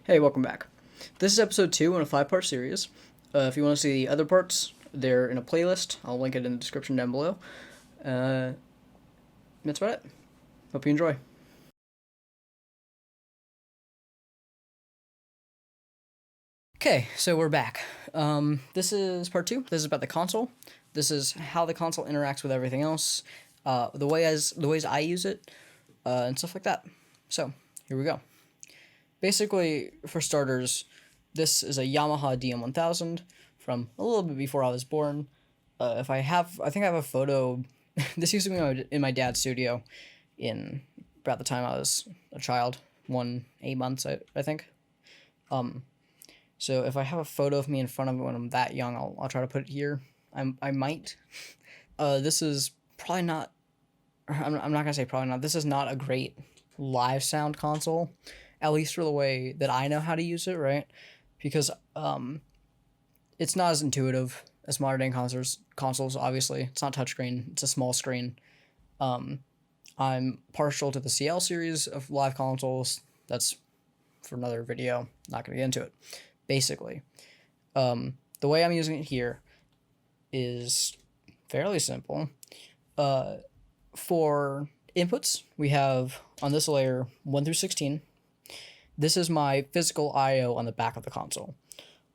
Hey, welcome back. This is episode 2 in a 5-part series. If you want to see the other parts, they're in a playlist. I'll link it in the description down below. That's about it. Hope you enjoy. Okay, so we're back. This is part 2. This is about the console. This is how the console interacts with everything else, the ways I use it, and stuff like that. So, here we go. Basically, for starters, this is a Yamaha DM1000 from a little bit before I was born. I think I have a photo. This used to be in my dad's studio in about the time I was a child, 8 months, I think. So if I have a photo of me in front of it when I'm that young, I'll try to put it here. I might. This is probably not. I'm not gonna say probably not. This is not a great live sound console, at least for the way that I know how to use it, right? Because it's not as intuitive as modern day consoles. Obviously, it's not touchscreen. It's a small screen. I'm partial to the CL series of live consoles. That's for another video. Not gonna get into it. Basically, the way I'm using it here is fairly simple. For inputs, we have on this layer 1 through 16. This is my physical I/O on the back of the console.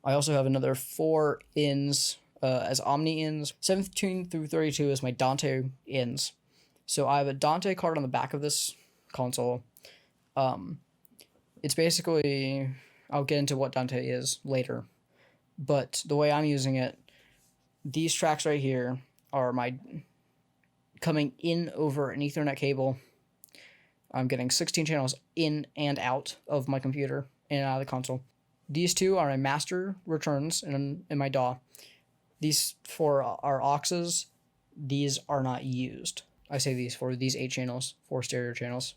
I also have another 4 ins as Omni ins. 17 through 32 is my Dante ins. So I have a Dante card on the back of this console. It's basically, I'll get into what Dante is later, but the way I'm using it, these tracks right here are my coming in over an Ethernet cable. I'm getting 16 channels in and out of my computer and out of the console. These two are my master returns in my DAW. These 4 are auxes. These are not used. I say these 8 channels, 4 stereo channels.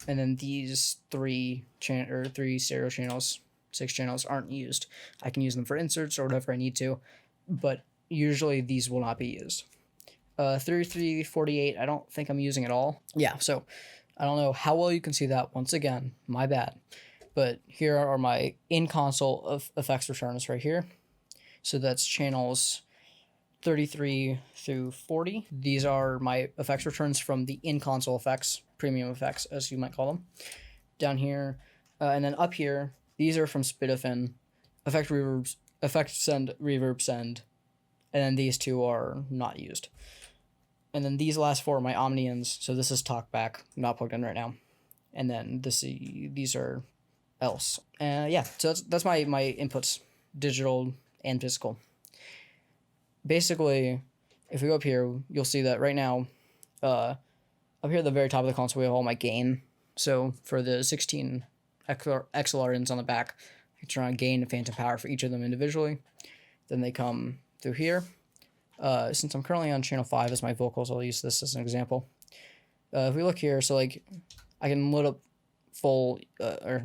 And then these 3 stereo channels, 6 channels aren't used. I can use them for inserts or whatever I need to, but usually these will not be used. 3348, I don't think I'm using at all. Yeah, so I don't know how well you can see that. Once again, my bad. But here are my in-console effects returns right here. So that's channels 33 through 40. These are my effects returns from the in-console effects, premium effects, as you might call them. Down here, and then up here, these are from Spitifin, effect send, reverb send, and then these 2 are not used. And then these last 4 are my Omnians, so this is talkback, not plugged in right now. And then these are else. Yeah, so that's my inputs, digital and physical. Basically, if we go up here, you'll see that right now, up here at the very top of the console, we have all my gain. So for the 16 XLR ins on the back, I can turn on gain and phantom power for each of them individually. Then they come through here. Since I'm currently on channel 5 as my vocals, I'll use this as an example. If we look here, so like I can load up full, I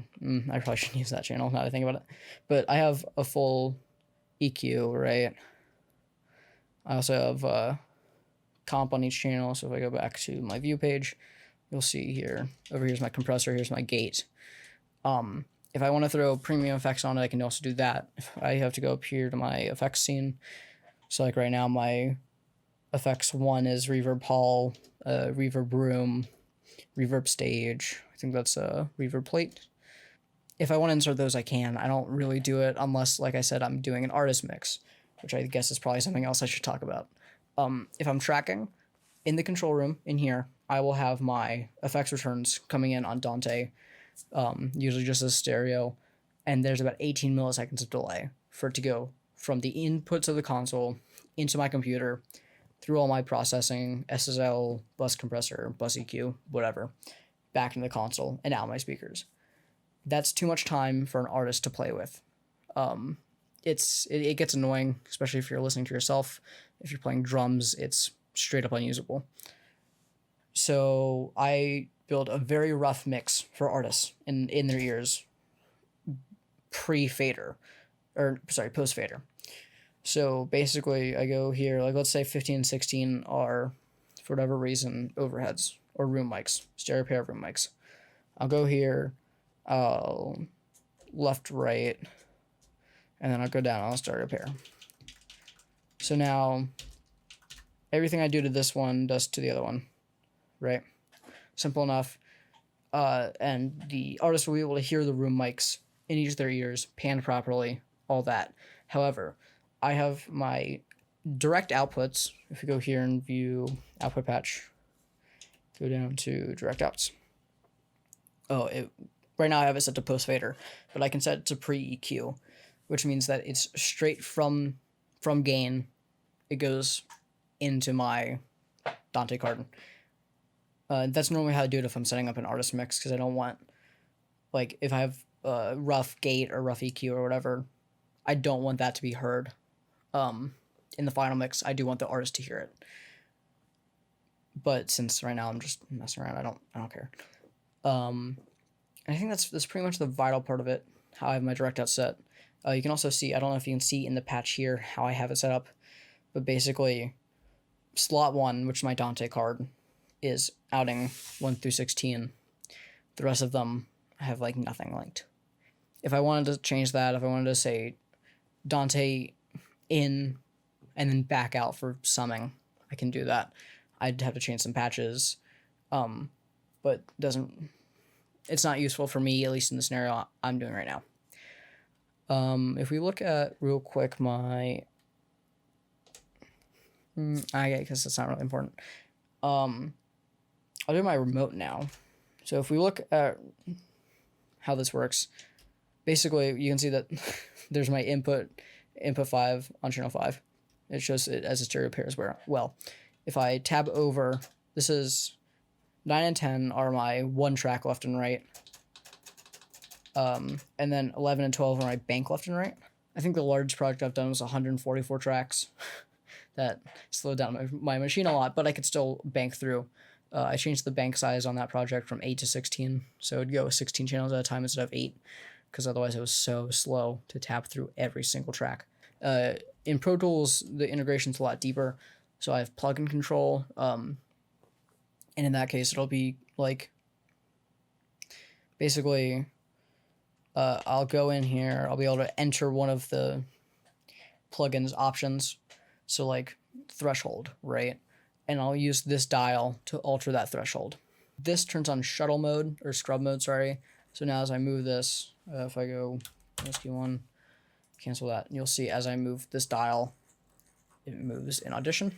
probably shouldn't use that channel now that I think about it, but I have a full EQ, right? I also have comp on each channel, so if I go back to my view page, you'll see here, over here's my compressor, here's my gate. If I want to throw premium effects on it, I can also do that. If I have to go up here to my effects scene, so like right now my effects 1 is reverb hall, reverb room, reverb stage. I think that's a reverb plate. If I want to insert those, I can. I don't really do it unless, like I said, I'm doing an artist mix, which I guess is probably something else I should talk about. If I'm tracking in the control room in here, I will have my effects returns coming in on Dante, usually just as stereo, and there's about 18 milliseconds of delay for it to go from the inputs of the console into my computer through all my processing, SSL, bus compressor, bus EQ, whatever, back into the console and out my speakers. That's too much time for an artist to play with. It gets annoying, especially if you're listening to yourself. If you're playing drums, it's straight up unusable. So I build a very rough mix for artists in their ears pre-fader, post-fader. So basically I go here, like let's say 15 and 16 are, for whatever reason, overheads or room mics, stereo pair room mics. I'll go here, I'll left, right, and then I'll go down and I'll start up here. So now everything I do to this one does to the other one, right? Simple enough. And the artist will be able to hear the room mics in each of their ears, panned properly, all that. However, I have my direct outputs. If we go here and view output patch, go down to direct outs. Right now I have it set to post fader, but I can set it to pre EQ, which means that it's straight from gain. It goes into my Dante card. That's normally how I do it if I'm setting up an artist mix, because I don't want, like, if I have rough gate or rough EQ or whatever, I don't want that to be heard. In the final mix, I do want the artist to hear it. But since right now I'm just messing around, I don't care. I think that's pretty much the vital part of it, how I have my direct out set. You can also see, I don't know if you can see in the patch here how I have it set up, but basically slot 1, which is my Dante card, is outing 1 through 16. The rest of them I have like nothing linked. If I wanted to change that, if I wanted to say Dante in and then back out for summing, I can do that. I'd have to change some patches, but it's not useful for me, at least in the scenario I'm doing right now. If we look at real quick I guess that's not really important. I'll do my remote now. So if we look at how this works, basically you can see that there's my input 5 on channel 5. It shows it as a stereo pair as well. If I tab over, this is 9 and 10 are my one track left and right. And then 11 and 12 are my bank left and right. I think the largest project I've done was 144 tracks. That slowed down my machine a lot, but I could still bank through. I changed the bank size on that project from 8 to 16, so it'd go 16 channels at a time instead of 8, because otherwise it was so slow to tap through every single track. In Pro Tools, the integration's a lot deeper, so I have plugin control, and in that case, it'll be like, basically, I'll go in here, I'll be able to enter one of the plugins options, so like threshold, right? And I'll use this dial to alter that threshold. This turns on shuttle mode, or scrub mode, sorry. So now as I move this, if I go SQ1, cancel that, you'll see as I move this dial, it moves in Audition.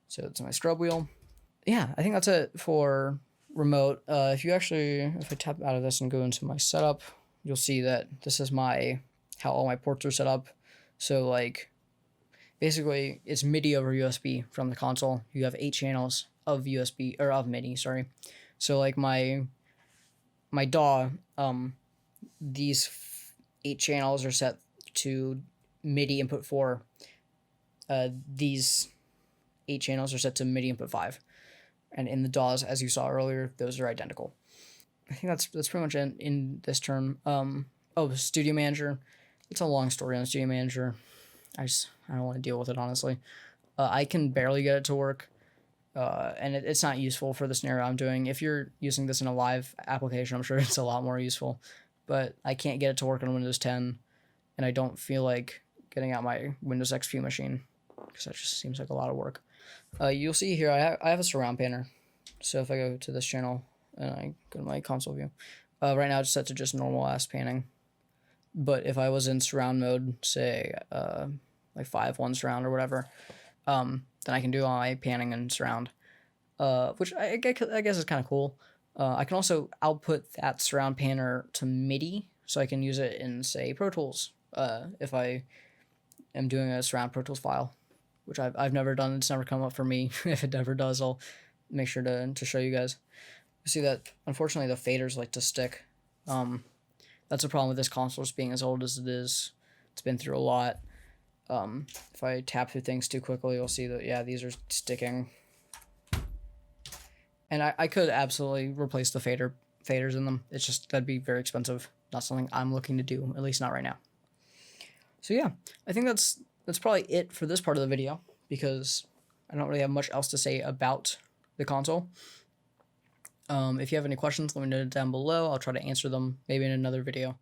So it's my scrub wheel. Yeah, I think that's it for remote. If I tap out of this and go into my setup, you'll see that this is how all my ports are set up. So like, basically it's MIDI over USB from the console. You have 8 channels of USB, or of MIDI, sorry. So like my DAW, these 8 channels are set to MIDI input 4. These 8 channels are set to MIDI input 5. And in the DAWs, as you saw earlier, those are identical. I think that's pretty much it in this term. Studio Manager. It's a long story on Studio Manager. I don't want to deal with it, honestly. I can barely get it to work, and it's not useful for the scenario I'm doing. If you're using this in a live application, I'm sure it's a lot more useful, but I can't get it to work on Windows 10, and I don't feel like getting out my Windows XP machine, because that just seems like a lot of work. You'll see here, I have a surround panner, so if I go to this channel, and I go to my console view, right now it's set to just normal ass panning. But if I was in surround mode, say, like 5.1 surround or whatever, then I can do all my panning and surround, which I guess is kind of cool. I can also output that surround panner to MIDI, so I can use it in, say, Pro Tools, if I am doing a surround Pro Tools file, which I've never done. It's never come up for me. If it ever does, I'll make sure to show you guys. You see that, unfortunately, the faders like to stick. That's a problem with this console, just being as old as it is. It's been through a lot. If I tap through things too quickly, you'll see that, yeah, these are sticking. And I could absolutely replace the faders in them. It's just, that'd be very expensive. Not something I'm looking to do, at least not right now. So yeah, I think that's probably it for this part of the video, because I don't really have much else to say about the console. If you have any questions, let me know down below. I'll try to answer them maybe in another video.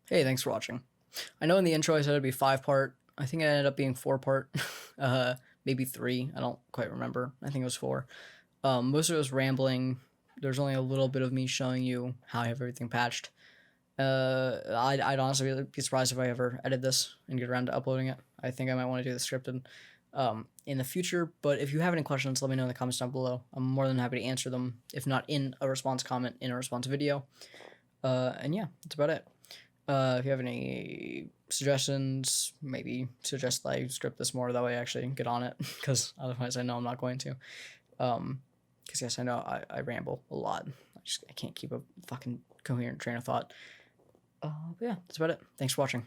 Hey, thanks for watching. I know in the intro I said it'd be 5-part. I think it ended up being 4-part. Maybe 3. I don't quite remember. I think it was 4. Most of it was rambling. There's only a little bit of me showing you how I have everything patched. I'd honestly be surprised if I ever edit this and get around to uploading it. I think I might want to do the scripted in the future, but if you have any questions, let me know in the comments down below. I'm more than happy to answer them, if not in a response comment, in a response video. And yeah, that's about it. If you have any suggestions, maybe suggest that I script this more, that way I actually get on it, because otherwise I know I'm not going to. Because yes, I know I ramble a lot. I can't keep a fucking coherent train of thought. But yeah, that's about it. Thanks for watching.